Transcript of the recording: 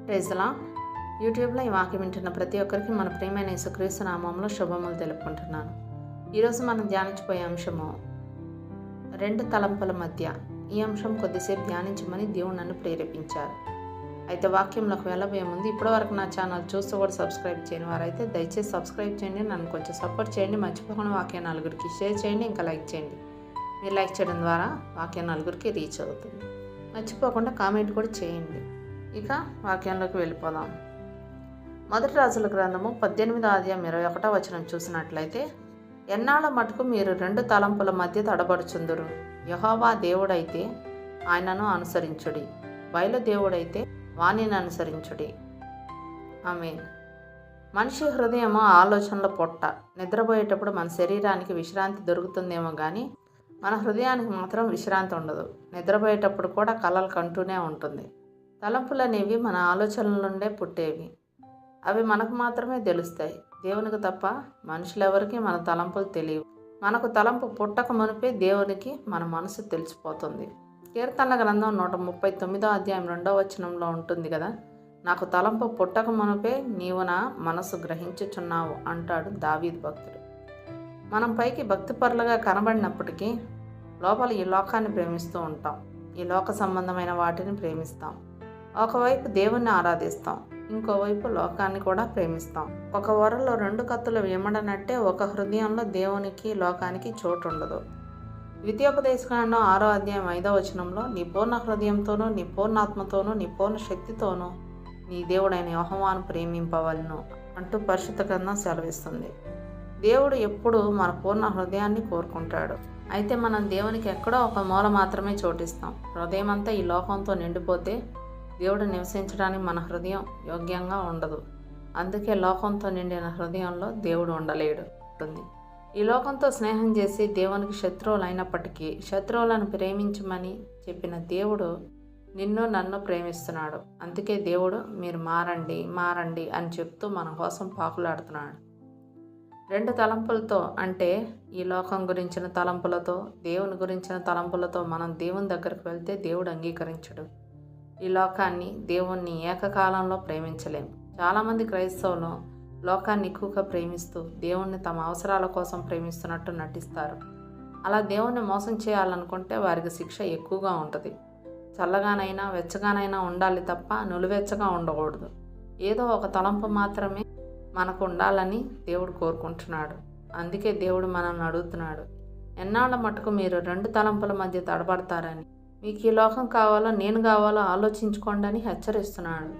ప్రైజ్లా యూట్యూబ్లో ఈ వాక్యం వింటున్న ప్రతి ఒక్కరికి మన ప్రియమైన యేసుక్రీస్తు నామంలో శుభములు తెలుపుకుంటున్నాను. ఈరోజు మనం ధ్యానించిపోయే అంశము రెండు తలంపుల మధ్య. ఈ అంశం కొద్దిసేపు ధ్యానించమని దేవుడు నన్ను ప్రేరేపించారు. అయితే వాక్యంలోకి వెళ్ళబోయే ముందు ఇప్పటివరకు నా ఛానల్ చూస్తూ కూడా సబ్స్క్రైబ్ చేయని వారైతే దయచేసి సబ్స్క్రైబ్ చేయండి, నన్ను కొంచెం సపోర్ట్ చేయండి. మర్చిపోకుండా వాక్యం నలుగురికి షేర్ చేయండి, ఇంకా లైక్ చేయండి. మీరు లైక్ చేయడం ద్వారా వాక్యం నలుగురికి రీచ్ అవుతుంది. మర్చిపోకుండా కామెంట్ కూడా చేయండి. ఇక వాక్యంలోకి వెళ్ళిపోదాం. మొదటి రాజుల గ్రంథము 18వ అధ్యాయం 21వ వచనం చూసినట్లయితే, ఎన్నాళ్ళ మటుకు మీరు రెండు తలంపుల మధ్య తడబడుచుందురు. యెహోవా దేవుడైతే ఆయనను అనుసరించుడి, బయలు దేవుడైతే వాణిని అనుసరించుడి. ఆమేన్. మనిషి హృదయము ఆలోచనల పొట్ట. నిద్రపోయేటప్పుడు మన శరీరానికి విశ్రాంతి దొరుకుతుందేమో కానీ మన హృదయానికి మాత్రం విశ్రాంతి ఉండదు. నిద్రపోయేటప్పుడు కూడా కలలు కంటూనే ఉంటుంది. తలంపులు అనేవి మన ఆలోచనల నుండే పుట్టేవి. అవి మనకు మాత్రమే తెలుస్తాయి. దేవునికి తప్ప మనుషులెవరికి మన తలంపులు తెలియవు. మనకు తలంపు పుట్టక మునిపే దేవునికి మన మనసు తెలిసిపోతుంది. కీర్తనల గ్రంథం 139వ అధ్యాయం 2వ వచనంలో ఉంటుంది కదా, నాకు తలంపు పుట్టక మునిపే నీవు నా మనసు గ్రహించుచున్నావు అంటాడు దావీదు భక్తుడు. మనం పైకి భక్తిపరులుగా కనబడినప్పటికీ లోపల ఈ లోకాన్ని ప్రేమిస్తూ ఉంటాం. ఈ లోక సంబంధమైన వాటిని ప్రేమిస్తాం. ఒకవైపు దేవుణ్ణి ఆరాధిస్తాం, ఇంకోవైపు లోకాన్ని కూడా ప్రేమిస్తాం. ఒక వరలో రెండు కత్తులు విమడనట్టే ఒక హృదయంలో దేవునికి లోకానికి చోటు ఉండదు. ద్వితీయోపదేశకాండం 6వ అధ్యాయం 5వ వచనంలో, నీ పూర్ణ హృదయంతోనూ నీ పూర్ణాత్మతోనూ నీ పూర్ణ శక్తితోనూ నీ దేవుడైన యెహోవాను ప్రేమింపవలను అంటూ పరిశుద్ధ గ్రంథం సెలవిస్తుంది. దేవుడు ఎప్పుడు మన పూర్ణ హృదయాన్ని కోరుకుంటాడు. అయితే మనం దేవునికి ఎక్కడో ఒక మూల మాత్రమే చోటిస్తాం. హృదయం అంతా ఈ లోకంతో నిండిపోతే దేవుడు నివసించడానికి మన హృదయం యోగ్యంగా ఉండదు. అందుకే లోకంతో నిండిన హృదయంలో దేవుడు ఉండలేడు. ఈ లోకంతో స్నేహం చేసి దేవునికి శత్రువులు అయినప్పటికీ శత్రువులను ప్రేమించమని చెప్పిన దేవుడు నిన్ను నన్ను ప్రేమిస్తున్నాడు. అందుకే దేవుడు మీరు మారండి మారండి అని చెప్తూ మన కోసం పాకులాడుతున్నాడు. రెండు తలంపులతో, అంటే ఈ లోకం గురించిన తలంపులతో దేవుని గురించిన తలంపులతో మనం దేవుని దగ్గరకు వెళ్తే దేవుడు అంగీకరించడు. ఈ లోకాన్ని దేవుణ్ణి ఏకకాలంలో ప్రేమించలేం. చాలామంది క్రైస్తవులు లోకాన్ని ఎక్కువగా ప్రేమిస్తూ దేవుణ్ణి తమ అవసరాల కోసం ప్రేమిస్తున్నట్టు నటిస్తారు. అలా దేవుణ్ణి మోసం చేయాలనుకుంటే వారికి శిక్ష ఎక్కువగా ఉంటుంది. చల్లగానైనా వెచ్చగానైనా ఉండాలి తప్ప నులివెచ్చగా ఉండకూడదు. ఏదో ఒక తలంపు మాత్రమే మనకు ఉండాలని దేవుడు కోరుకుంటున్నాడు. అందుకే దేవుడు మనల్ని అడుగుతున్నాడు, ఎన్నాళ్ళ మటుకు మీరు రెండు తలంపుల మధ్య తడబడతారని. మీకు ఈ లోకం కావాలో నేను కావాలో ఆలోచించుకోండి అని హెచ్చరిస్తున్నాడు.